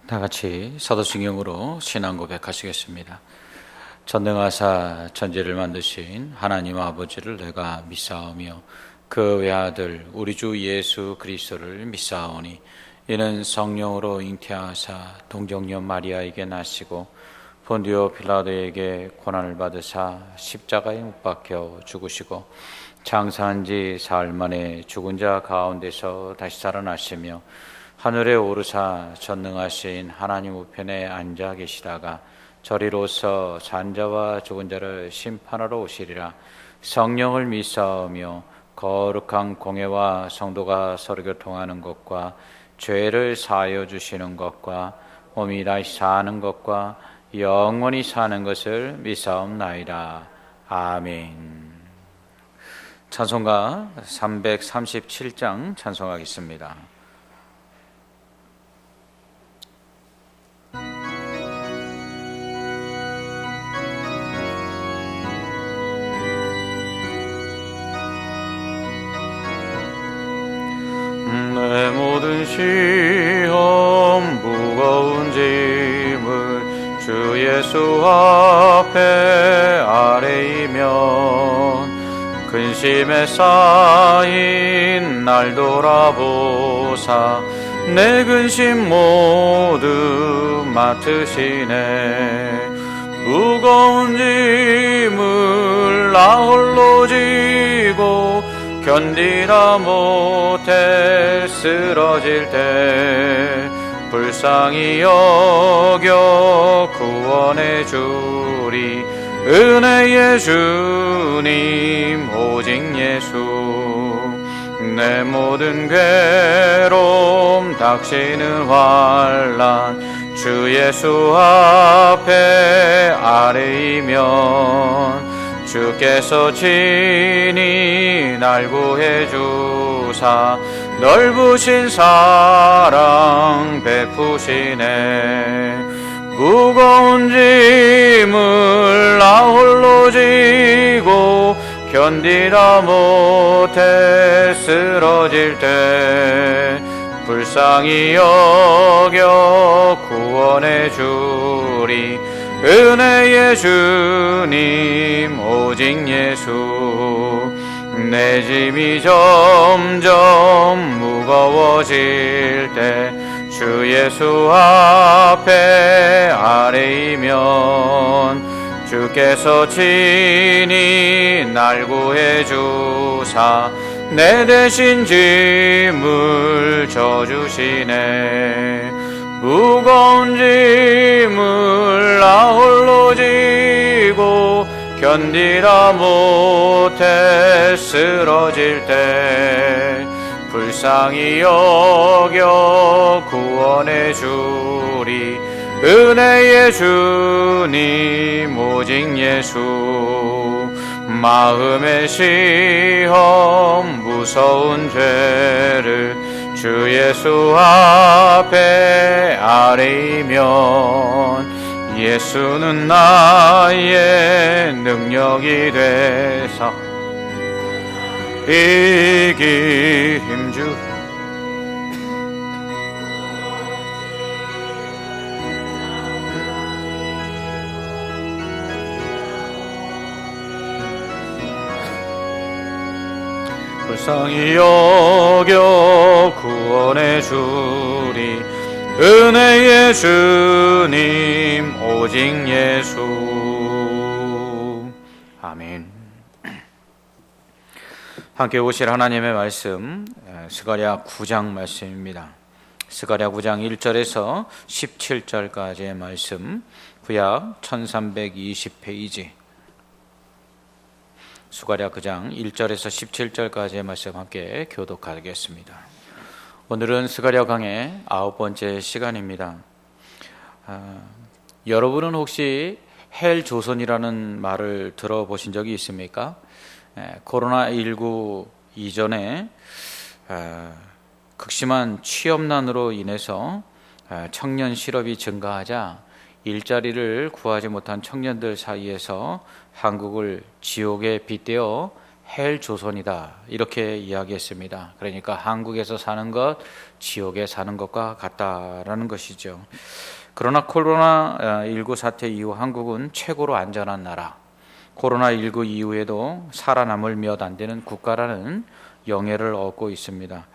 다 같이 사도신경으로 신앙 고백하시겠습니다. 전능하사 천지를 만드신 하나님 아버지를 내가 믿사오며 그 외아들 우리 주 예수 그리스도를 믿사오니 이는 성령으로 잉태하사 동정녀 마리아에게 나시고 본디오 빌라도에게 고난을 받으사 십자가에 못 박혀 죽으시고 장사한 지 사흘 만에 죽은 자 가운데서 다시 살아나시며 하늘에 오르사 전능하신 하나님 우편에 앉아 계시다가 저리로서 산자와 죽은 자를 심판하러 오시리라. 성령을 믿사오며 거룩한 공회와 성도가 서로 교통하는 것과 죄를 사하여 주시는 것과 몸이 다시 사는 것과 영원히 사는 것을 믿사옵나이다. 아멘. 찬송가 337장 찬송하겠습니다. 내 모든 시험 무거운 짐을 주 예수 앞에 아뢰이면 근심에 쌓인 날 돌아보사 내 근심 모두 맡으시네. 무거운 짐을 나 홀로 지고 견디다 못해 쓰러질 때 불쌍히 여겨 구원해 주리. 은혜의 주님 오직 예수. 내 모든 괴로움 닥치는 환난 주 예수 앞에 아뢰이면 주께서 친히 날 구해 주사 넓으신 사랑 베푸시네. 무거운 짐을 나 홀로 지고 견디다 못해 쓰러질 때 불쌍히 여겨 구원해 주리. 은혜의 주님 오직 예수. 내 짐이 점점 무거워질 때 주 예수 앞에 아뢰이면 주께서 친히 날 구해 주사 내 대신 짐을 져주시네. 무거운 짐을 나 홀로 지고 견디다 못해 쓰러질 때 불쌍히 여겨 구원해 주리. 은혜의 주님 오직 예수. 마음의 시험 무서운 죄를 주 예수 앞에 아뢰이면 예수는 나의 능력이 되사 이기 힘주. 불쌍히 여겨 구원해 주리. 은혜의 주님 오직 예수. 아멘. 함께 오실 하나님의 말씀 스가랴 9장 말씀입니다. 스가랴 9장 1절에서 17절까지의 말씀, 구약 1320페이지 스가랴 9장 1절에서 17절까지의 말씀 함께 교독하겠습니다. 오늘은 스가랴 강의 9번째 시간입니다. 여러분은 혹시 헬조선이라는 말을 들어보신 적이 있습니까? 코로나19 이전에 극심한 취업난으로 인해서 청년 실업이 증가하자 일자리를 구하지 못한 청년들 사이에서 한국을 지옥에 빗대어 헬 조선이다 이렇게 이야기했습니다. 그러니까 한국에서 사는 것, 지옥에 사는 것과 같다라는 것이죠. 그러나 코로나19 사태 이후 한국은 최고로 안전한 나라, 코로나19 이후에도 살아남을 몇 안 되는 국가라는 영예를 얻고 있습니다.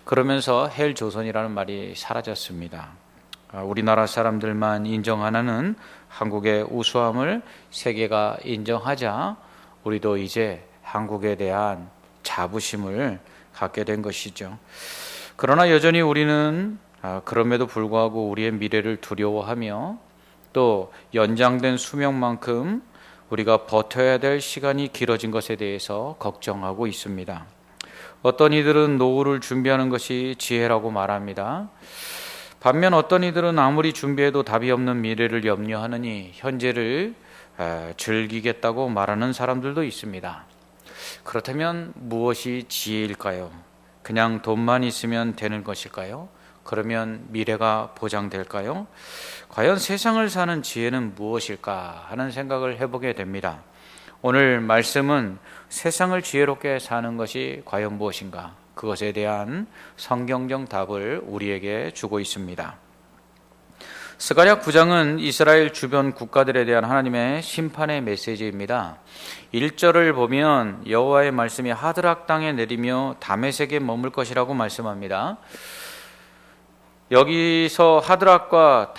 그러면서 헬 조선이라는 말이 사라졌습니다. 우리나라 사람들만 인정하는 한국의 우수함을 세계가 인정하자 우리도 이제 한국에 대한 자부심을 갖게 된 것이죠. 그러나 여전히 우리는 그럼에도 불구하고 우리의 미래를 두려워하며 또 연장된 수명만큼 우리가 버텨야 될 시간이 길어진 것에 대해서 걱정하고 있습니다. 어떤 이들은 노후를 준비하는 것이 지혜라고 말합니다. 반면 어떤 이들은 아무리 준비해도 답이 없는 미래를 염려하느니 현재를 즐기겠다고 말하는 사람들도 있습니다. 그렇다면 무엇이 지혜일까요? 그냥 돈만 있으면 되는 것일까요? 그러면 미래가 보장될까요? 과연 세상을 사는 지혜는 무엇일까 하는 생각을 해보게 됩니다. 오늘 말씀은 세상을 지혜롭게 사는 것이 과연 무엇인가? 그것에 대한 성경적 답을 우리에게 주고 있습니다. 스가랴 9장은 이스라엘 주변 국가들에 대한 하나님의 심판의 메시지입니다. 1절을 보면 여호와의 말씀이 하드락 땅에 내리며 다메섹에 머물 것이라고 말씀합니다. 여기서 하드락과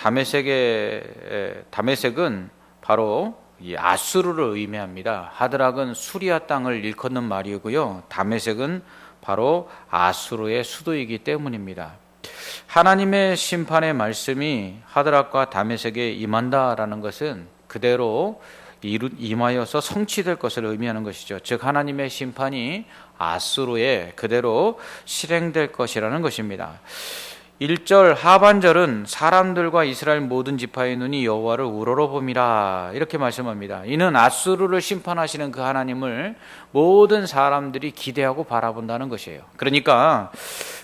다메섹은 바로 이 아수르를 의미합니다. 하드락은 수리아 땅을 일컫는 말이고요. 다메섹은 바로 아수르의 수도이기 때문입니다. 하나님의 심판의 말씀이 하드락과 다메섹에 임한다라는 것은 그대로 임하여서 성취될 것을 의미하는 것이죠. 즉 하나님의 심판이 아수르에 그대로 실행될 것이라는 것입니다. 1절 하반절은 사람들과 이스라엘 모든 지파의 눈이 여호와를 우러러봄이라 이렇게 말씀합니다. 이는 아수르를 심판하시는 그 하나님을 모든 사람들이 기대하고 바라본다는 것이에요. 그러니까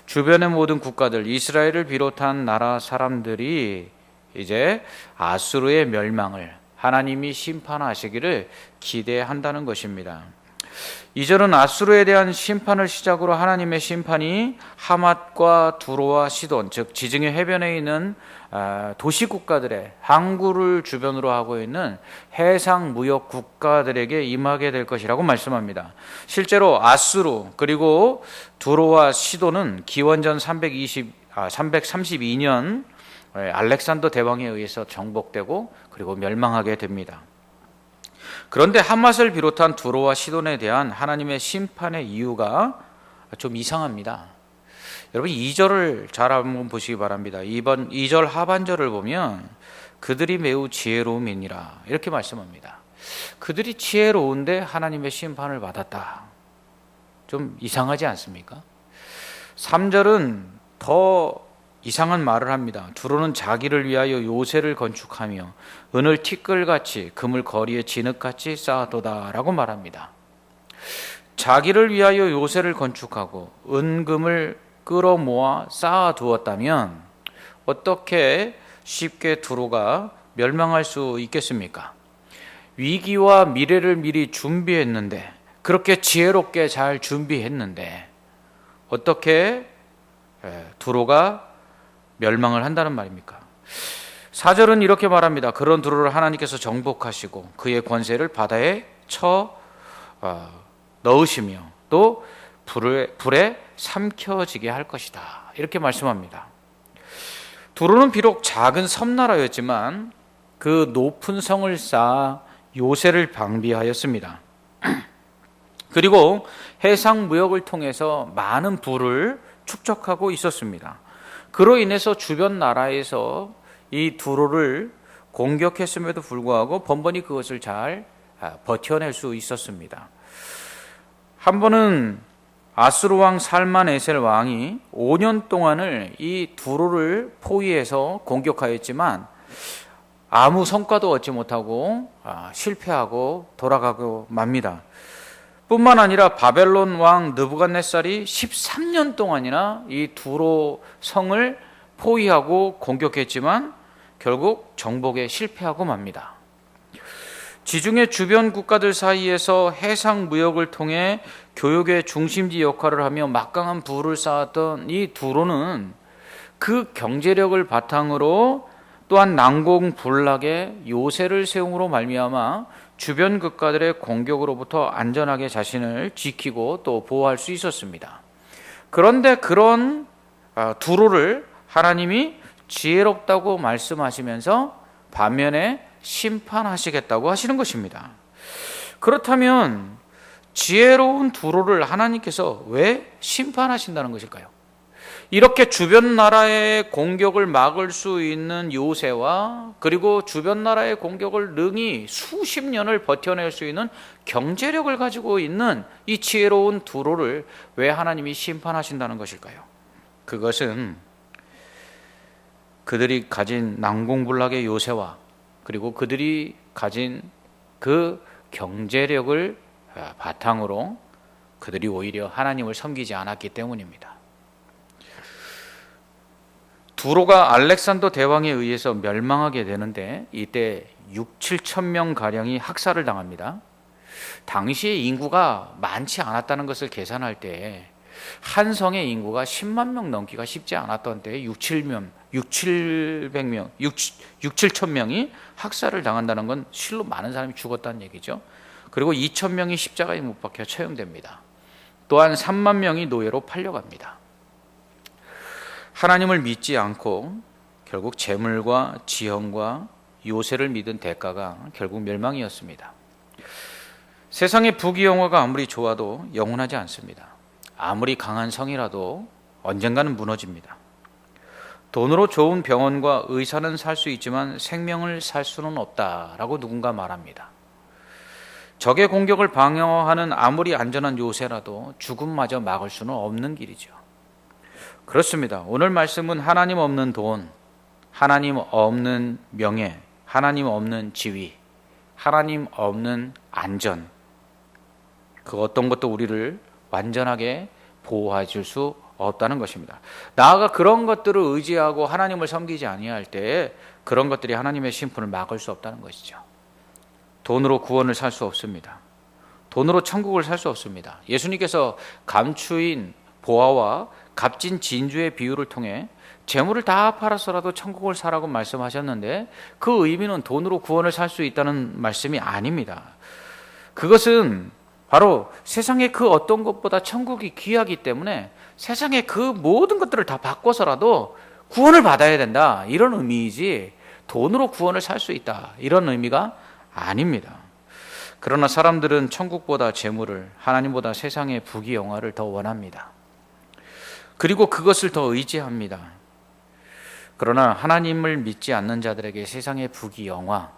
주변의 모든 국가들, 이스라엘을 비롯한 나라 사람들이 이제 아수르의 멸망을 하나님이 심판하시기를 기대한다는 것입니다. 2절은 아수르에 대한 심판을 시작으로 하나님의 심판이 하맛과 두로와 시돈, 즉 지중해 해변에 있는 도시 국가들의 항구를 주변으로 하고 있는 해상 무역 국가들에게 임하게 될 것이라고 말씀합니다. 실제로 아수르 그리고 두로와 시돈은 기원전 332년 알렉산더 대왕에 의해서 정복되고 그리고 멸망하게 됩니다. 그런데 하맛을 비롯한 두로와 시돈에 대한 하나님의 심판의 이유가 좀 이상합니다. 여러분 2절을 잘 한번 보시기 바랍니다. 2절 하반절을 보면 그들이 매우 지혜로움이니라 이렇게 말씀합니다. 그들이 지혜로운데 하나님의 심판을 받았다. 좀 이상하지 않습니까? 3절은 더 이상한 말을 합니다. 두로는 자기를 위하여 요새를 건축하며 은을 티끌같이 금을 거리에 진흙같이 쌓아도다 라고 말합니다. 자기를 위하여 요새를 건축하고 은금을 끌어모아 쌓아두었다면 어떻게 쉽게 두로가 멸망할 수 있겠습니까? 위기와 미래를 미리 준비했는데 그렇게 지혜롭게 잘 준비했는데 어떻게 두로가 멸망을 한다는 말입니까? 4절은 이렇게 말합니다. 그런 두로를 하나님께서 정복하시고 그의 권세를 바다에 쳐 넣으시며 또 불에 삼켜지게 할 것이다. 이렇게 말씀합니다. 두로는 비록 작은 섬나라였지만 그 높은 성을 쌓아 요새를 방비하였습니다. 그리고 해상 무역을 통해서 많은 부를 축적하고 있었습니다. 그로 인해서 주변 나라에서 이 두로를 공격했음에도 불구하고 번번이 그것을 잘 버텨낼 수 있었습니다. 한 번은 아수르 왕 살만에셀 왕이 5년 동안을 이 두로를 포위해서 공격하였지만 아무 성과도 얻지 못하고 실패하고 돌아가고 맙니다. 뿐만 아니라 바벨론 왕 느부갓네살이 13년 동안이나 이 두로 성을 포위하고 공격했지만 결국 정복에 실패하고 맙니다. 지중해 주변 국가들 사이에서 해상 무역을 통해 교역의 중심지 역할을 하며 막강한 부를 쌓았던 이 두로는 그 경제력을 바탕으로 또한 난공불락의 요새를 세움으로 말미암아 주변 국가들의 공격으로부터 안전하게 자신을 지키고 또 보호할 수 있었습니다. 그런데 그런 두로를 하나님이 지혜롭다고 말씀하시면서 반면에 심판하시겠다고 하시는 것입니다. 그렇다면 지혜로운 두로를 하나님께서 왜 심판하신다는 것일까요? 이렇게 주변 나라의 공격을 막을 수 있는 요새와 그리고 주변 나라의 공격을 능히 수십 년을 버텨낼 수 있는 경제력을 가지고 있는 이 지혜로운 두로를 왜 하나님이 심판하신다는 것일까요? 그것은 그들이 가진 난공불락의 요새와 그리고 그들이 가진 그 경제력을 바탕으로 그들이 오히려 하나님을 섬기지 않았기 때문입니다. 두로가 알렉산더 대왕에 의해서 멸망하게 되는데 이때 6, 7천 명 가량이 학살을 당합니다. 당시에 인구가 많지 않았다는 것을 계산할 때 한 성의 인구가 10만 명 넘기가 쉽지 않았던 때에 6, 7천 명이 학살을 당한다는 건 실로 많은 사람이 죽었다는 얘기죠. 그리고 2천 명이 십자가에 못 박혀 처형됩니다. 또한 3만 명이 노예로 팔려갑니다. 하나님을 믿지 않고 결국 재물과 지형과 요새를 믿은 대가가 결국 멸망이었습니다. 세상의 부귀영화가 아무리 좋아도 영원하지 않습니다. 아무리 강한 성이라도 언젠가는 무너집니다. 돈으로 좋은 병원과 의사는 살 수 있지만 생명을 살 수는 없다라고 누군가 말합니다. 적의 공격을 방어하는 아무리 안전한 요새라도 죽음마저 막을 수는 없는 길이죠. 그렇습니다. 오늘 말씀은 하나님 없는 돈, 하나님 없는 명예, 하나님 없는 지위, 하나님 없는 안전, 그 어떤 것도 우리를 완전하게 보호해 줄 수 없다는 것입니다. 나아가 그런 것들을 의지하고 하나님을 섬기지 아니할 때 그런 것들이 하나님의 심판을 막을 수 없다는 것이죠. 돈으로 구원을 살 수 없습니다. 돈으로 천국을 살 수 없습니다. 예수님께서 감추인 보화와 값진 진주의 비유를 통해 재물을 다 팔아서라도 천국을 사라고 말씀하셨는데 그 의미는 돈으로 구원을 살 수 있다는 말씀이 아닙니다. 그것은 바로 세상의 그 어떤 것보다 천국이 귀하기 때문에 세상의 그 모든 것들을 다 바꿔서라도 구원을 받아야 된다, 이런 의미이지 돈으로 구원을 살 수 있다, 이런 의미가 아닙니다. 그러나 사람들은 천국보다 재물을, 하나님보다 세상의 부귀영화를 더 원합니다. 그리고 그것을 더 의지합니다. 그러나 하나님을 믿지 않는 자들에게 세상의 부귀영화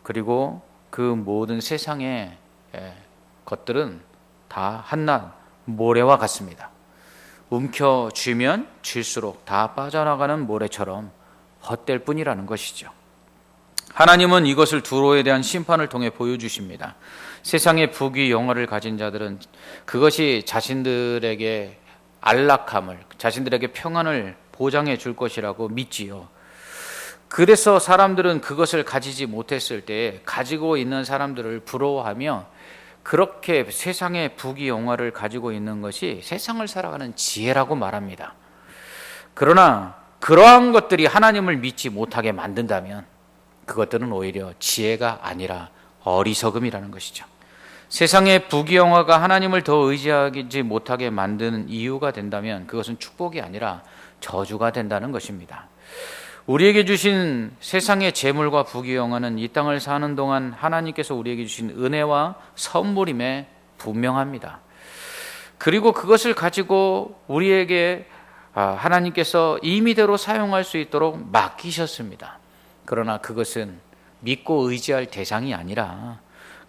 그리고 그 모든 세상의 것들은 다 한낱 모래와 같습니다. 움켜쥐면 쥘수록 다 빠져나가는 모래처럼 헛될 뿐이라는 것이죠. 하나님은 이것을 두로에 대한 심판을 통해 보여주십니다. 세상의 부귀영화를 가진 자들은 그것이 자신들에게 안락함을, 자신들에게 평안을 보장해 줄 것이라고 믿지요. 그래서 사람들은 그것을 가지지 못했을 때 가지고 있는 사람들을 부러워하며 그렇게 세상의 부귀영화를 가지고 있는 것이 세상을 살아가는 지혜라고 말합니다. 그러나 그러한 것들이 하나님을 믿지 못하게 만든다면 그것들은 오히려 지혜가 아니라 어리석음이라는 것이죠. 세상의 부귀영화가 하나님을 더 의지하지 못하게 만드는 이유가 된다면 그것은 축복이 아니라 저주가 된다는 것입니다. 우리에게 주신 세상의 재물과 부귀영화는 이 땅을 사는 동안 하나님께서 우리에게 주신 은혜와 선물임에 분명합니다. 그리고 그것을 가지고 우리에게 하나님께서 임의대로 사용할 수 있도록 맡기셨습니다. 그러나 그것은 믿고 의지할 대상이 아니라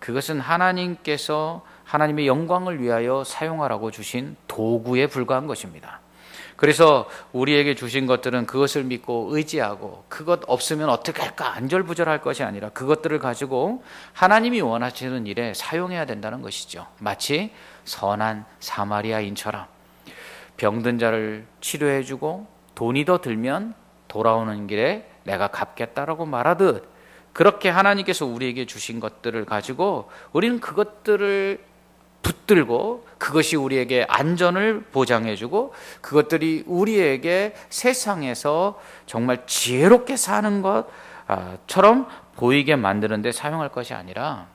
그것은 하나님께서 하나님의 영광을 위하여 사용하라고 주신 도구에 불과한 것입니다. 그래서 우리에게 주신 것들은 그것을 믿고 의지하고 그것 없으면 어떻게 할까 안절부절할 것이 아니라 그것들을 가지고 하나님이 원하시는 일에 사용해야 된다는 것이죠. 마치 선한 사마리아인처럼 병든 자를 치료해주고 돈이 더 들면 돌아오는 길에 내가 갚겠다라고 말하듯 그렇게 하나님께서 우리에게 주신 것들을 가지고 우리는 그것들을 붙들고 그것이 우리에게 안전을 보장해주고 그것들이 우리에게 세상에서 정말 지혜롭게 사는 것처럼 보이게 만드는 데 사용할 것이 아니라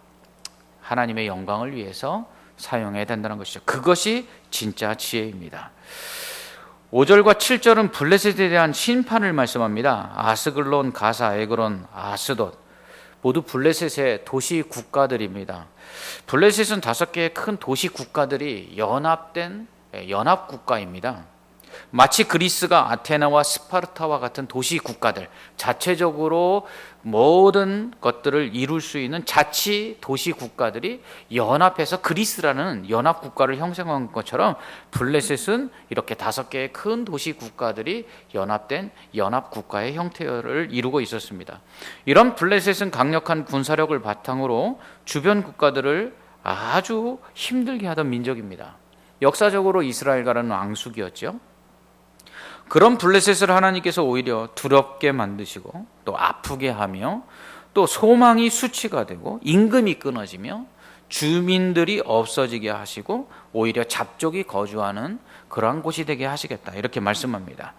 하나님의 영광을 위해서 사용해야 된다는 것이죠. 그것이 진짜 지혜입니다. 5절과 7절은 블레셋에 대한 심판을 말씀합니다. 아스글론, 가사, 에그론, 아스돗 모두 블레셋의 도시 국가들입니다. 블레셋은 5개의 큰 도시 국가들이 연합된 연합 국가입니다. 마치 그리스가 아테나와 스파르타와 같은 도시 국가들, 자체적으로 모든 것들을 이룰 수 있는 자치 도시 국가들이 연합해서 그리스라는 연합 국가를 형성한 것처럼 블레셋은 이렇게 5개의 큰 도시 국가들이 연합된 연합 국가의 형태를 이루고 있었습니다. 이런 블레셋은 강력한 군사력을 바탕으로 주변 국가들을 아주 힘들게 하던 민족입니다. 역사적으로 이스라엘과는 왕숙이었죠. 그런 블레셋을 하나님께서 오히려 두렵게 만드시고 또 아프게 하며 또 소망이 수치가 되고 임금이 끊어지며 주민들이 없어지게 하시고 오히려 잡족이 거주하는 그러한 곳이 되게 하시겠다, 이렇게 말씀합니다.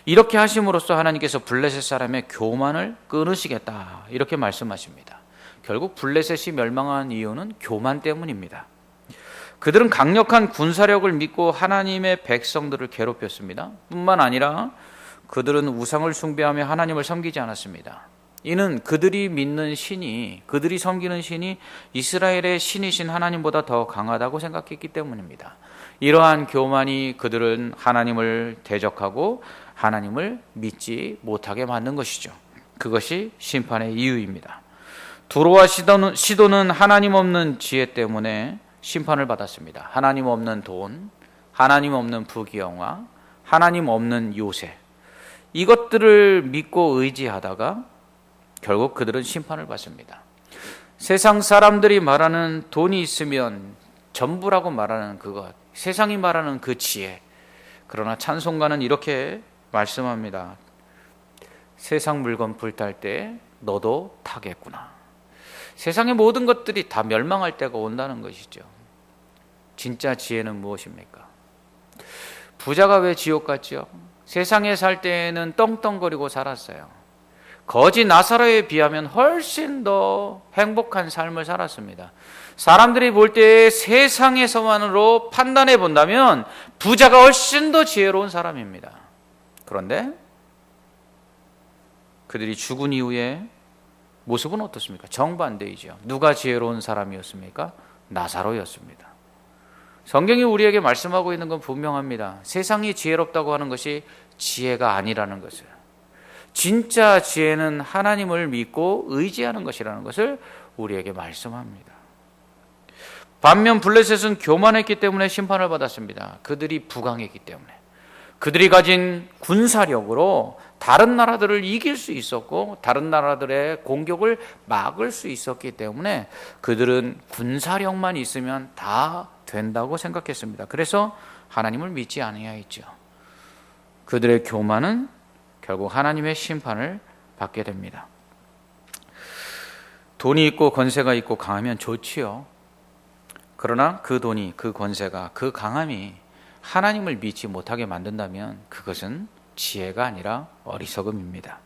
이렇게 하심으로써 하나님께서 블레셋 사람의 교만을 끊으시겠다, 이렇게 말씀하십니다. 결국 블레셋이 멸망한 이유는 교만 때문입니다. 그들은 강력한 군사력을 믿고 하나님의 백성들을 괴롭혔습니다. 뿐만 아니라 그들은 우상을 숭배하며 하나님을 섬기지 않았습니다. 이는 그들이 믿는 신이, 그들이 섬기는 신이 이스라엘의 신이신 하나님보다 더 강하다고 생각했기 때문입니다. 이러한 교만이 그들은 하나님을 대적하고 하나님을 믿지 못하게 만든 것이죠. 그것이 심판의 이유입니다. 두로와 시돈은 하나님 없는 지혜 때문에 심판을 받았습니다. 하나님 없는 돈, 하나님 없는 부귀영화, 하나님 없는 요새, 이것들을 믿고 의지하다가 결국 그들은 심판을 받습니다. 세상 사람들이 말하는 돈이 있으면 전부라고 말하는 그것, 세상이 말하는 그 지혜. 그러나 찬송가는 이렇게 말씀합니다. 세상 물건 불탈 때 너도 타겠구나. 세상의 모든 것들이 다 멸망할 때가 온다는 것이죠. 진짜 지혜는 무엇입니까? 부자가 왜 지옥 갔죠? 세상에 살 때에는 떵떵거리고 살았어요. 거지 나사로에 비하면 훨씬 더 행복한 삶을 살았습니다. 사람들이 볼 때 세상에서만으로 판단해 본다면 부자가 훨씬 더 지혜로운 사람입니다. 그런데 그들이 죽은 이후에 모습은 어떻습니까? 정반대이죠. 누가 지혜로운 사람이었습니까? 나사로였습니다. 성경이 우리에게 말씀하고 있는 건 분명합니다. 세상이 지혜롭다고 하는 것이 지혜가 아니라는 것을, 진짜 지혜는 하나님을 믿고 의지하는 것이라는 것을 우리에게 말씀합니다. 반면 블레셋은 교만했기 때문에 심판을 받았습니다. 그들이 부강했기 때문에, 그들이 가진 군사력으로 다른 나라들을 이길 수 있었고 다른 나라들의 공격을 막을 수 있었기 때문에 그들은 군사력만 있으면 다 된다고 생각했습니다. 그래서 하나님을 믿지 아니하였죠. 그들의 교만은 결국 하나님의 심판을 받게 됩니다. 돈이 있고 권세가 있고 강하면 좋지요. 그러나 그 돈이, 그 권세가, 그 강함이 하나님을 믿지 못하게 만든다면 그것은 지혜가 아니라 어리석음입니다.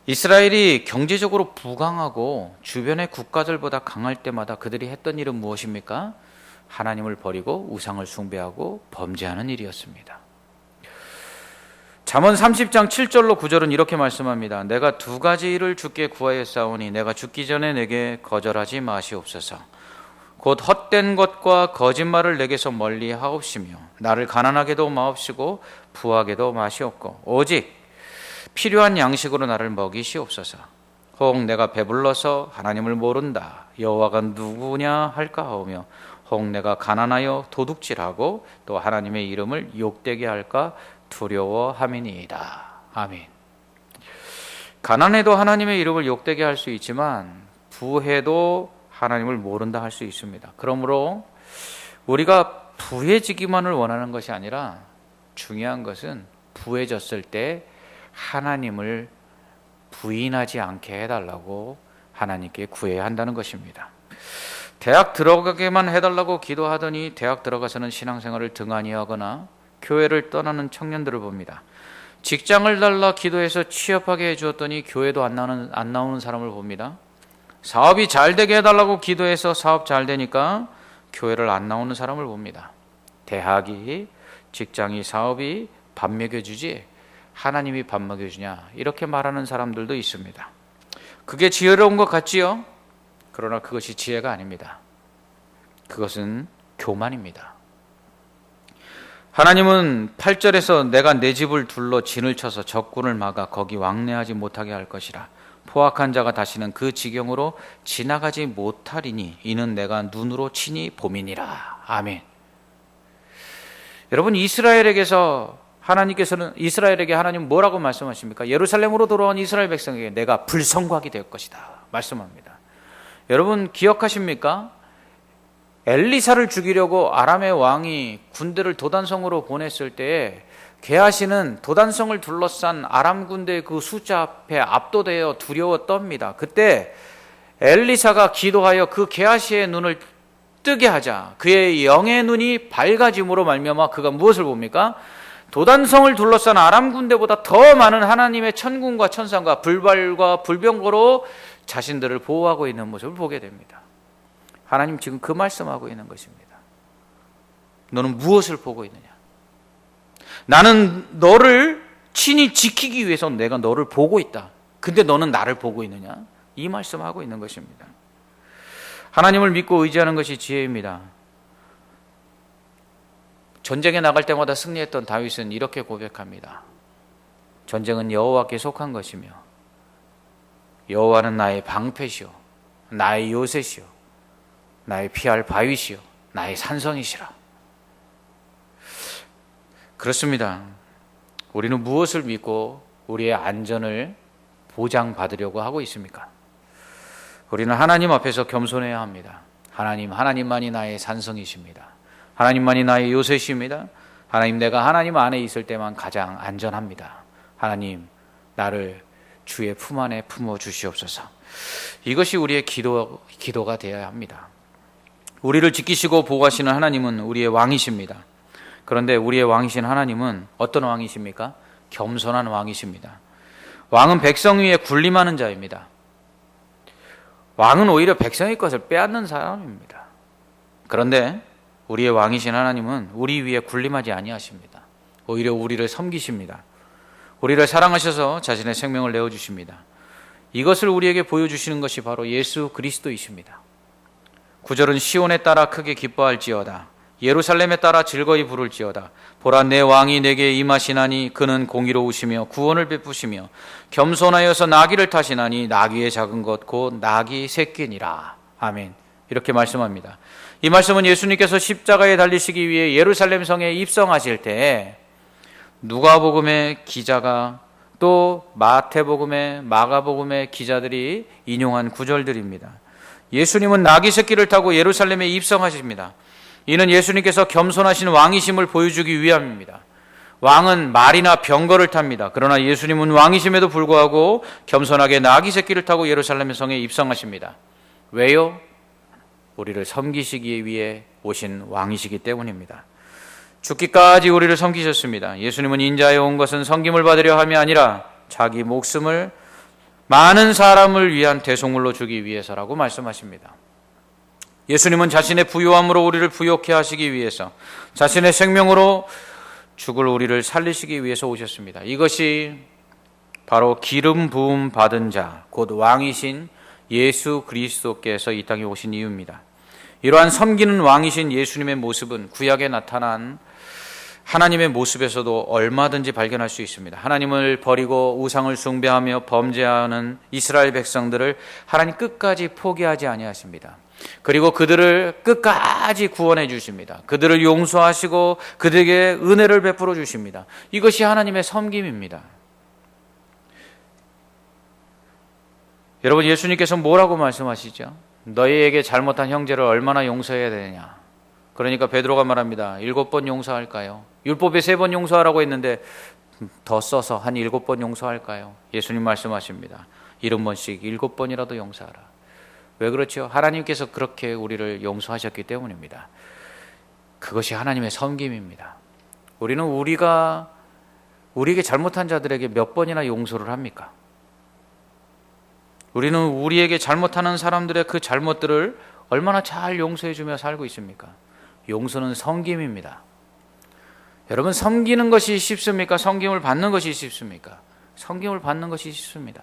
이스라엘이 경제적으로 부강하고 주변의 국가들보다 강할 때마다 그들이 했던 일은 무엇입니까? 하나님을 버리고 우상을 숭배하고 범죄하는 일이었습니다. 잠언 30장 7절로 9절은 이렇게 말씀합니다. 내가 2가지 주께 구하였사오니 내가 죽기 전에 내게 거절하지 마시옵소서. 곧 헛된 것과 거짓말을 내게서 멀리 하옵시며 나를 가난하게도 마옵시고 부하게도 마시옵고 오직 필요한 양식으로 나를 먹이시옵소서. 혹 내가 배불러서 하나님을 모른다 여호와가 누구냐 할까 하오며 혹 내가 가난하여 도둑질하고 또 하나님의 이름을 욕되게 할까 두려워함이니이다. 아멘. 가난해도 하나님의 이름을 욕되게 할 수 있지만 부해도 하나님을 모른다 할 수 있습니다. 그러므로 우리가 부해지기만을 원하는 것이 아니라 중요한 것은 부해졌을 때 하나님을 부인하지 않게 해달라고 하나님께 구해야 한다는 것입니다. 대학 들어가게만 해달라고 기도하더니 대학 들어가서는 신앙생활을 등한히 하거나 교회를 떠나는 청년들을 봅니다. 직장을 달라 기도해서 취업하게 해주었더니 교회도 안 나오는 사람을 봅니다. 사업이 잘 되게 해달라고 기도해서 사업 잘 되니까 교회를 안 나오는 사람을 봅니다. 대학이, 직장이, 사업이 밥 먹여주지 하나님이 밥 먹여주냐, 이렇게 말하는 사람들도 있습니다. 그게 지혜로운 것 같지요? 그러나 그것이 지혜가 아닙니다. 그것은 교만입니다. 하나님은 8절에서 내가 내 집을 둘러 진을 쳐서 적군을 막아 거기 왕래하지 못하게 할 것이라. 포악한 자가 다시는 그 지경으로 지나가지 못하리니 이는 내가 눈으로 친히 봄이니라. 아멘. 여러분, 이스라엘에게 하나님 뭐라고 말씀하십니까? 예루살렘으로 돌아온 이스라엘 백성에게 내가 불성곽이 될 것이다 말씀합니다. 여러분 기억하십니까? 엘리사를 죽이려고 아람의 왕이 군대를 도단성으로 보냈을 때에 게하시는 도단성을 둘러싼 아람 군대의 그 숫자 앞에 압도되어 두려워 떱니다. 그때 엘리사가 기도하여 그 게하시의 눈을 뜨게 하자 그의 영의 눈이 밝아짐으로 말미암아 그가 무엇을 봅니까? 도단성을 둘러싼 아람 군대보다 더 많은 하나님의 천군과 천사가 불발과 불병거로 자신들을 보호하고 있는 모습을 보게 됩니다. 하나님 지금 그 말씀하고 있는 것입니다. 너는 무엇을 보고 있느냐? 나는 너를 친히 지키기 위해서 내가 너를 보고 있다. 근데 너는 나를 보고 있느냐? 이 말씀하고 있는 것입니다. 하나님을 믿고 의지하는 것이 지혜입니다. 전쟁에 나갈 때마다 승리했던 다윗은 이렇게 고백합니다. 전쟁은 여호와께 속한 것이며 여호와는 나의 방패시오 나의 요새시오 나의 피할 바위시오 나의 산성이시라. 그렇습니다. 우리는 무엇을 믿고 우리의 안전을 보장받으려고 하고 있습니까? 우리는 하나님 앞에서 겸손해야 합니다. 하나님만이 나의 산성이십니다. 하나님만이 나의 요새십니다. 하나님, 내가 하나님 안에 있을 때만 가장 안전합니다. 하나님, 나를 주의 품 안에 품어 주시옵소서. 이것이 우리의 기도가 되어야 합니다. 우리를 지키시고 보호하시는 하나님은 우리의 왕이십니다. 그런데 우리의 왕이신 하나님은 어떤 왕이십니까? 겸손한 왕이십니다. 왕은 백성 위에 군림하는 자입니다. 왕은 오히려 백성의 것을 빼앗는 사람입니다. 그런데 우리의 왕이신 하나님은 우리 위에 군림하지 아니하십니다. 오히려 우리를 섬기십니다. 우리를 사랑하셔서 자신의 생명을 내어주십니다. 이것을 우리에게 보여주시는 것이 바로 예수 그리스도이십니다. 9절은 시온에 따라 크게 기뻐할지어다. 예루살렘에 따라 즐거이 부를지어다. 보라, 내 왕이 내게 임하시나니 그는 공의로우시며 구원을 베푸시며 겸손하여서 나귀를 타시나니 나귀의 작은 것 곧 나귀 새끼니라. 아멘. 이렇게 말씀합니다. 이 말씀은 예수님께서 십자가에 달리시기 위해 예루살렘 성에 입성하실 때 누가복음의 기자가 또 마태복음의 마가복음의 기자들이 인용한 구절들입니다. 예수님은 나귀 새끼를 타고 예루살렘에 입성하십니다. 이는 예수님께서 겸손하신 왕이심을 보여주기 위함입니다. 왕은 말이나 병거를 탑니다. 그러나 예수님은 왕이심에도 불구하고 겸손하게 나귀 새끼를 타고 예루살렘 성에 입성하십니다. 왜요? 우리를 섬기시기 위해 오신 왕이시기 때문입니다. 죽기까지 우리를 섬기셨습니다. 예수님은 인자에 온 것은 섬김을 받으려 함이 아니라 자기 목숨을 많은 사람을 위한 대속물로 주기 위해서라고 말씀하십니다. 예수님은 자신의 부요함으로 우리를 부요케 하시기 위해서 자신의 생명으로 죽을 우리를 살리시기 위해서 오셨습니다. 이것이 바로 기름 부음 받은 자, 곧 왕이신 예수 그리스도께서 이 땅에 오신 이유입니다. 이러한 섬기는 왕이신 예수님의 모습은 구약에 나타난 하나님의 모습에서도 얼마든지 발견할 수 있습니다. 하나님을 버리고 우상을 숭배하며 범죄하는 이스라엘 백성들을 하나님 끝까지 포기하지 아니하십니다. 그리고 그들을 끝까지 구원해 주십니다. 그들을 용서하시고 그들에게 은혜를 베풀어 주십니다. 이것이 하나님의 섬김입니다. 여러분, 예수님께서 뭐라고 말씀하시죠? 너희에게 잘못한 형제를 얼마나 용서해야 되느냐? 그러니까 베드로가 말합니다. 7번 용서할까요? 율법에 3번 용서하라고 했는데 더 써서 한 7번 용서할까요? 예수님 말씀하십니다. 70번씩 7번이라도 용서하라. 왜 그렇죠? 하나님께서 그렇게 우리를 용서하셨기 때문입니다. 그것이 하나님의 섬김입니다. 우리는 우리에게 잘못한 자들에게 몇 번이나 용서를 합니까? 우리는 우리에게 잘못하는 사람들의 그 잘못들을 얼마나 잘 용서해주며 살고 있습니까? 용서는 섬김입니다. 여러분, 섬기는 것이 쉽습니까? 섬김을 받는 것이 쉽습니까? 섬김을 받는 것이 쉽습니다.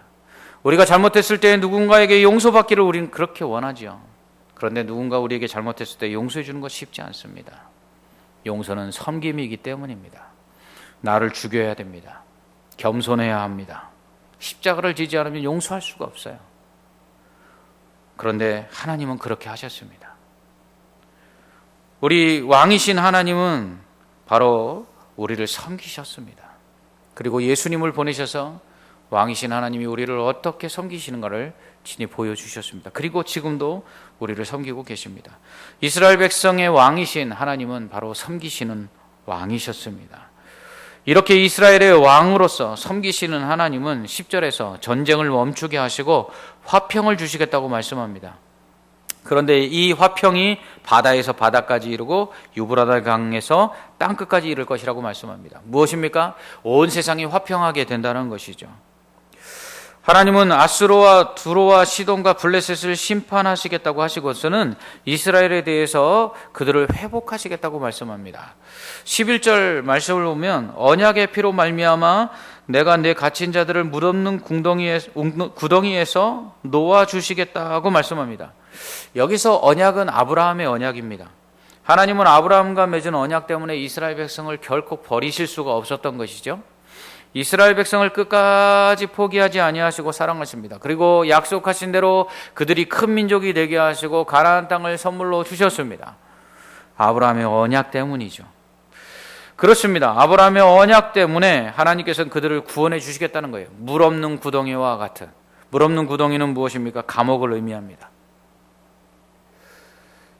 우리가 잘못했을 때 누군가에게 용서받기를 우리는 그렇게 원하지요. 그런데 누군가 우리에게 잘못했을 때 용서해 주는 것이 쉽지 않습니다. 용서는 섬김이기 때문입니다. 나를 죽여야 됩니다. 겸손해야 합니다. 십자가를 지지 않으면 용서할 수가 없어요. 그런데 하나님은 그렇게 하셨습니다. 우리 왕이신 하나님은 바로 우리를 섬기셨습니다. 그리고 예수님을 보내셔서 왕이신 하나님이 우리를 어떻게 섬기시는가를 친히 보여주셨습니다. 그리고 지금도 우리를 섬기고 계십니다. 이스라엘 백성의 왕이신 하나님은 바로 섬기시는 왕이셨습니다. 이렇게 이스라엘의 왕으로서 섬기시는 하나님은 10절에서 전쟁을 멈추게 하시고 화평을 주시겠다고 말씀합니다. 그런데 이 화평이 바다에서 바다까지 이르고 유브라데 강에서 땅끝까지 이를 것이라고 말씀합니다. 무엇입니까? 온 세상이 화평하게 된다는 것이죠. 하나님은 아수르와 두로와 시돈과 블레셋을 심판하시겠다고 하시고서는 이스라엘에 대해서 그들을 회복하시겠다고 말씀합니다. 11절 말씀을 보면 언약의 피로 말미암아 내가 내 갇힌 자들을 묻없는 구덩이에서 놓아주시겠다고 말씀합니다. 여기서 언약은 아브라함의 언약입니다. 하나님은 아브라함과 맺은 언약 때문에 이스라엘 백성을 결코 버리실 수가 없었던 것이죠. 이스라엘 백성을 끝까지 포기하지 아니하시고 사랑하십니다. 그리고 약속하신 대로 그들이 큰 민족이 되게 하시고 가나안 땅을 선물로 주셨습니다. 아브라함의 언약 때문이죠. 그렇습니다. 아브라함의 언약 때문에 하나님께서는 그들을 구원해 주시겠다는 거예요. 물 없는 구덩이와 같은. 물 없는 구덩이는 무엇입니까? 감옥을 의미합니다.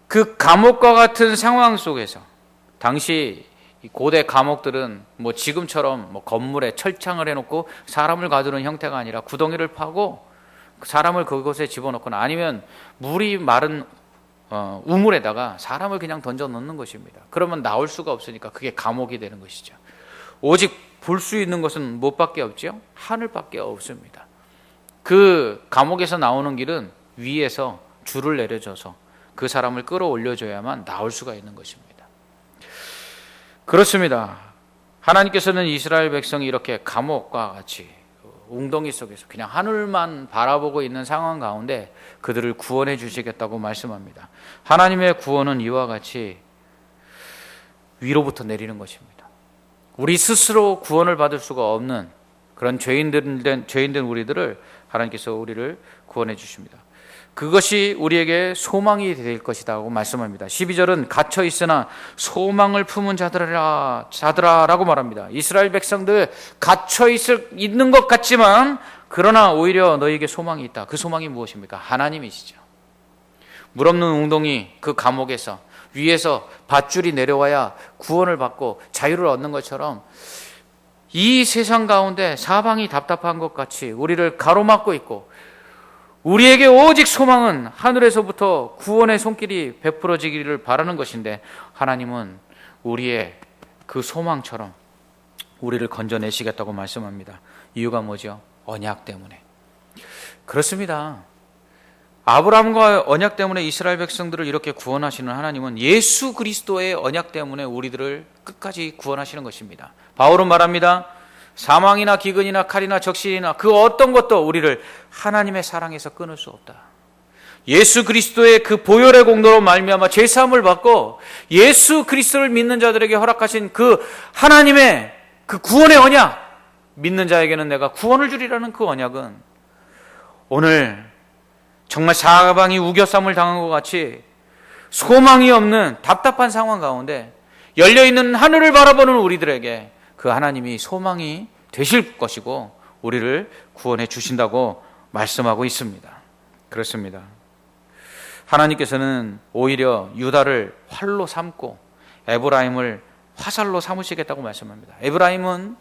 그 감옥과 같은 상황 속에서 당시 고대 감옥들은 지금처럼 건물에 철창을 해놓고 사람을 가두는 형태가 아니라 구덩이를 파고 사람을 그곳에 집어넣거나 아니면 물이 마른 우물에다가 사람을 그냥 던져 넣는 것입니다. 그러면 나올 수가 없으니까 그게 감옥이 되는 것이죠. 오직 볼 수 있는 것은 무엇밖에 없죠? 하늘밖에 없습니다. 그 감옥에서 나오는 길은 위에서 줄을 내려줘서 그 사람을 끌어올려줘야만 나올 수가 있는 것입니다. 그렇습니다. 하나님께서는 이스라엘 백성이 이렇게 감옥과 같이 웅덩이 속에서 그냥 하늘만 바라보고 있는 상황 가운데 그들을 구원해 주시겠다고 말씀합니다. 하나님의 구원은 이와 같이 위로부터 내리는 것입니다. 우리 스스로 구원을 받을 수가 없는 그런 죄인된 우리들을 하나님께서 우리를 구원해 주십니다. 그것이 우리에게 소망이 될 것이라고 말씀합니다. 12절은 갇혀 있으나 소망을 품은 자들아라고 말합니다. 이스라엘 백성들 갇혀 있는 것 같지만 그러나 오히려 너에게 소망이 있다. 그 소망이 무엇입니까? 하나님이시죠. 물 없는 웅덩이 그 감옥에서 위에서 밧줄이 내려와야 구원을 받고 자유를 얻는 것처럼 이 세상 가운데 사방이 답답한 것 같이 우리를 가로막고 있고 우리에게 오직 소망은 하늘에서부터 구원의 손길이 베풀어지기를 바라는 것인데 하나님은 우리의 그 소망처럼 우리를 건져내시겠다고 말씀합니다. 이유가 뭐죠? 언약 때문에. 그렇습니다. 아브라함과 언약 때문에 이스라엘 백성들을 이렇게 구원하시는 하나님은 예수 그리스도의 언약 때문에 우리들을 끝까지 구원하시는 것입니다. 바울은 말합니다. 사망이나 기근이나 칼이나 적신이나 그 어떤 것도 우리를 하나님의 사랑에서 끊을 수 없다. 예수 그리스도의 그 보혈의 공로로 말미암아 죄사함을 받고 예수 그리스도를 믿는 자들에게 허락하신 그 하나님의 그 구원의 언약, 믿는 자에게는 내가 구원을 주리라는 그 언약은 오늘 정말 사방이 우겨쌈을 당한 것 같이 소망이 없는 답답한 상황 가운데 열려있는 하늘을 바라보는 우리들에게 그 하나님이 소망이 되실 것이고 우리를 구원해 주신다고 말씀하고 있습니다. 그렇습니다. 하나님께서는 오히려 유다를 활로 삼고 에브라임을 화살로 삼으시겠다고 말씀합니다. 에브라임은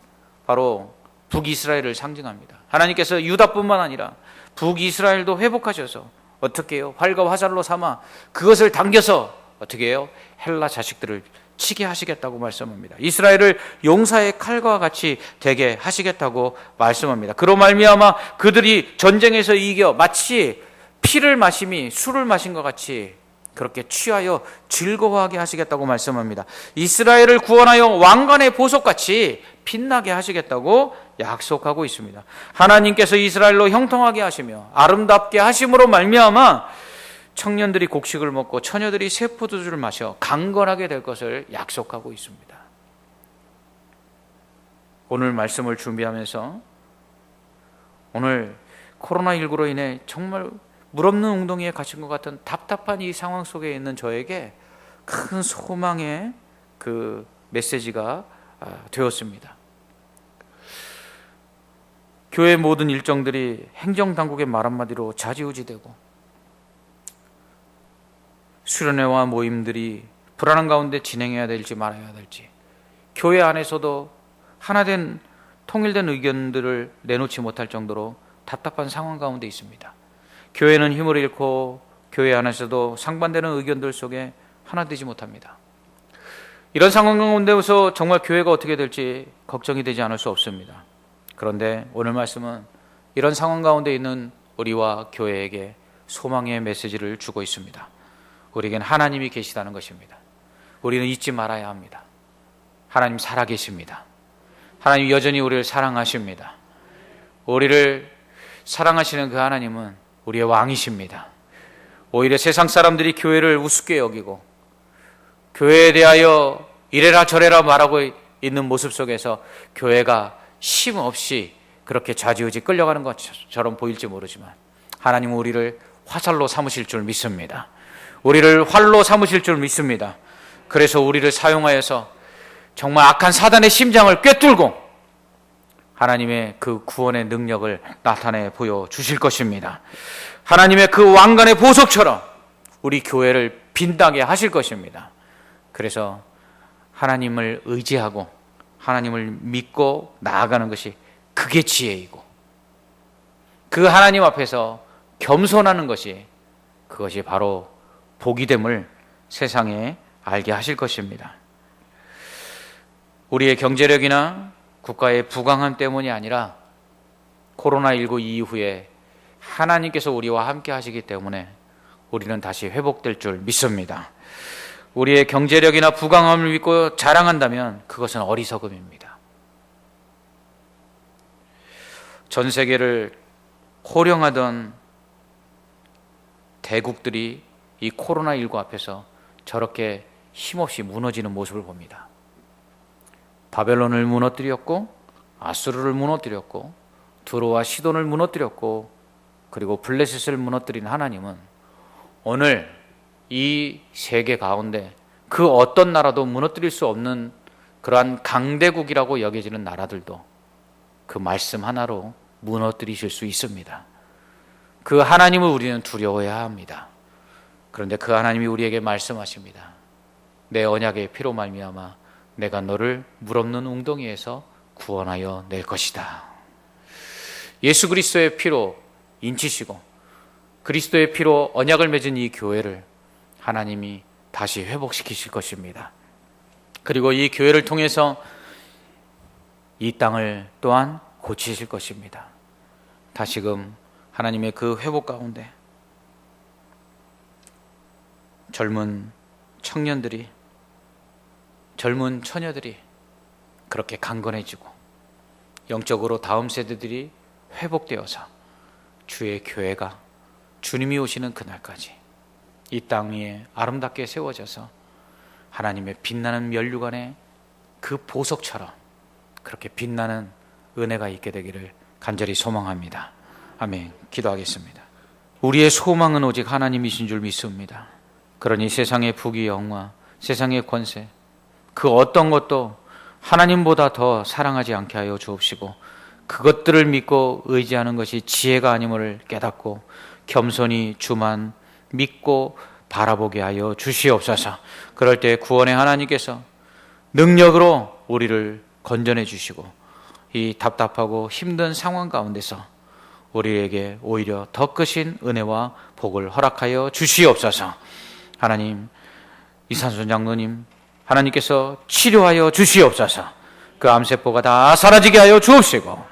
바로 북이스라엘을 상징합니다. 하나님께서 유다뿐만 아니라 북이스라엘도 회복하셔서 어떻게 해요? 활과 화살로 삼아 그것을 당겨서 어떻게 해요? 헬라 자식들을 치게 하시겠다고 말씀합니다. 이스라엘을 용사의 칼과 같이 되게 하시겠다고 말씀합니다. 그로 말미암아 그들이 전쟁에서 이겨 마치 피를 마심이 술을 마신 것 같이 그렇게 취하여 즐거워하게 하시겠다고 말씀합니다. 이스라엘을 구원하여 왕관의 보석같이 빛나게 하시겠다고 약속하고 있습니다. 하나님께서 이스라엘로 형통하게 하시며 아름답게 하심으로 말미암아 청년들이 곡식을 먹고 처녀들이 새 포도주를 마셔 강건하게 될 것을 약속하고 있습니다. 오늘 말씀을 준비하면서 오늘 코로나19로 인해 정말 물 없는 웅덩이에 갇힌 것 같은 답답한 이 상황 속에 있는 저에게 큰 소망의 그 메시지가 되었습니다. 교회 모든 일정들이 행정당국의 말 한마디로 좌지우지되고 수련회와 모임들이 불안한 가운데 진행해야 될지 말아야 될지, 교회 안에서도 하나된 통일된 의견들을 내놓지 못할 정도로 답답한 상황 가운데 있습니다. 교회는 힘을 잃고 교회 안에서도 상반되는 의견들 속에 하나 되지 못합니다. 이런 상황 가운데서 정말 교회가 어떻게 될지 걱정이 되지 않을 수 없습니다. 그런데 오늘 말씀은 이런 상황 가운데 있는 우리와 교회에게 소망의 메시지를 주고 있습니다. 우리에겐 하나님이 계시다는 것입니다. 우리는 잊지 말아야 합니다. 하나님 살아계십니다. 하나님 여전히 우리를 사랑하십니다. 우리를 사랑하시는 그 하나님은 우리의 왕이십니다. 오히려 세상 사람들이 교회를 우습게 여기고 교회에 대하여 이래라 저래라 말하고 있는 모습 속에서 교회가 쉼 없이 그렇게 좌지우지 끌려가는 것처럼 보일지 모르지만 하나님은 우리를 화살로 삼으실 줄 믿습니다. 우리를 활로 삼으실 줄 믿습니다. 그래서 우리를 사용하여서 정말 악한 사단의 심장을 꿰뚫고 하나님의 그 구원의 능력을 나타내 보여주실 것입니다. 하나님의 그 왕관의 보석처럼 우리 교회를 빛나게 하실 것입니다. 그래서 하나님을 의지하고 하나님을 믿고 나아가는 것이 그게 지혜이고, 그 하나님 앞에서 겸손하는 것이 그것이 바로 복이됨을 세상에 알게 하실 것입니다. 우리의 경제력이나 국가의 부강함 때문이 아니라 코로나19 이후에 하나님께서 우리와 함께 하시기 때문에 우리는 다시 회복될 줄 믿습니다. 우리의 경제력이나 부강함을 믿고 자랑한다면 그것은 어리석음입니다. 전 세계를 호령하던 대국들이 이 코로나19 앞에서 저렇게 힘없이 무너지는 모습을 봅니다. 바벨론을 무너뜨렸고 아수르를 무너뜨렸고 두로와 시돈을 무너뜨렸고 그리고 블레셋을 무너뜨린 하나님은 오늘 이 세계 가운데 그 어떤 나라도 무너뜨릴 수 없는 그러한 강대국이라고 여겨지는 나라들도 그 말씀 하나로 무너뜨리실 수 있습니다. 그 하나님을 우리는 두려워해야 합니다. 그런데 그 하나님이 우리에게 말씀하십니다. 내 언약의 피로 말미암아 내가 너를 물 없는 웅덩이에서 구원하여 낼 것이다. 예수 그리스도의 피로 인치시고 그리스도의 피로 언약을 맺은 이 교회를 하나님이 다시 회복시키실 것입니다. 그리고 이 교회를 통해서 이 땅을 또한 고치실 것입니다. 다시금 하나님의 그 회복 가운데 젊은 청년들이, 젊은 처녀들이 그렇게 강건해지고 영적으로 다음 세대들이 회복되어서 주의 교회가 주님이 오시는 그날까지 이 땅 위에 아름답게 세워져서 하나님의 빛나는 면류관의 그 보석처럼 그렇게 빛나는 은혜가 있게 되기를 간절히 소망합니다. 아멘. 기도하겠습니다. 우리의 소망은 오직 하나님이신 줄 믿습니다. 그러니 세상의 부귀 영화, 세상의 권세, 그 어떤 것도 하나님보다 더 사랑하지 않게 하여 주옵시고 그것들을 믿고 의지하는 것이 지혜가 아님을 깨닫고 겸손히 주만 믿고 바라보게 하여 주시옵소서. 그럴 때 구원의 하나님께서 능력으로 우리를 건져내 주시고 이 답답하고 힘든 상황 가운데서 우리에게 오히려 더 크신 은혜와 복을 허락하여 주시옵소서. 하나님, 이산순 장로님 하나님께서 치료하여 주시옵소서. 그 암세포가 다 사라지게 하여 주옵시고,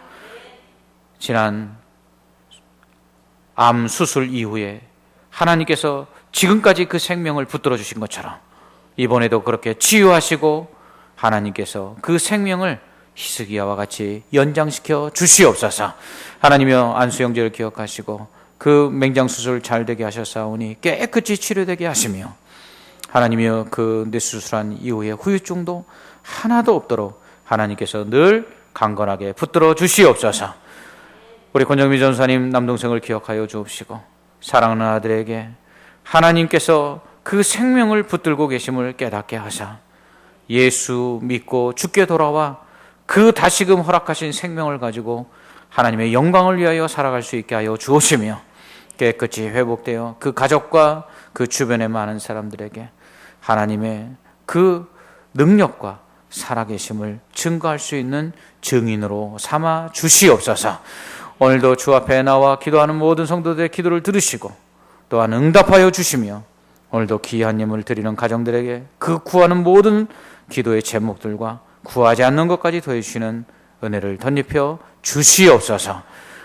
지난 암 수술 이후에 하나님께서 지금까지 그 생명을 붙들어 주신 것처럼 이번에도 그렇게 치유하시고 하나님께서 그 생명을 히스기야와 같이 연장시켜 주시옵소서. 하나님이여, 안수영제를 기억하시고 그 맹장수술 잘 되게 하셨사오니 깨끗이 치료되게 하시며, 하나님이여, 그 뇌수술한 이후에 후유증도 하나도 없도록 하나님께서 늘 강건하게 붙들어 주시옵소서. 우리 권정미 전사님 남동생을 기억하여 주옵시고, 사랑하는 아들에게 하나님께서 그 생명을 붙들고 계심을 깨닫게 하사 예수 믿고 죽게 돌아와 그 다시금 허락하신 생명을 가지고 하나님의 영광을 위하여 살아갈 수 있게 하여 주옵시며, 깨끗이 회복되어 그 가족과 그 주변의 많은 사람들에게 하나님의 그 능력과 살아계심을 증거할 수 있는 증인으로 삼아 주시옵소서. 오늘도 주 앞에 나와 기도하는 모든 성도들의 기도를 들으시고 또한 응답하여 주시며, 오늘도 귀한 예물을 드리는 가정들에게 그 구하는 모든 기도의 제목들과 구하지 않는 것까지 더해주시는 은혜를 덧입혀 주시옵소서.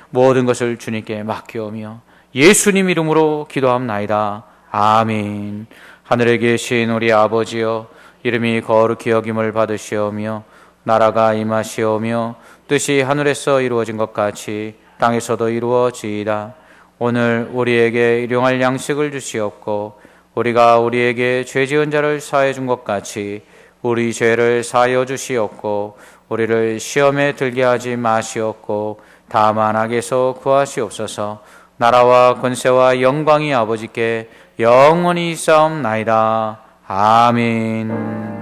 모든 것을 주님께 맡기오며 예수님 이름으로 기도합나이다. 아멘. 하늘에 계신 우리 아버지여, 이름이 거룩히 여김을 받으시오며 나라가 임하시오며 뜻이 하늘에서 이루어진 것 같이 땅에서도 이루어지이다. 오늘 우리에게 일용할 양식을 주시옵고, 우리가 우리에게 죄 지은 자를 사하여 준 것 같이 우리 죄를 사하여 주시옵고, 우리를 시험에 들게 하지 마시옵고 다만 악에서 구하시옵소서. 나라와 권세와 영광이 아버지께 영원히 있사옵나이다. 아멘.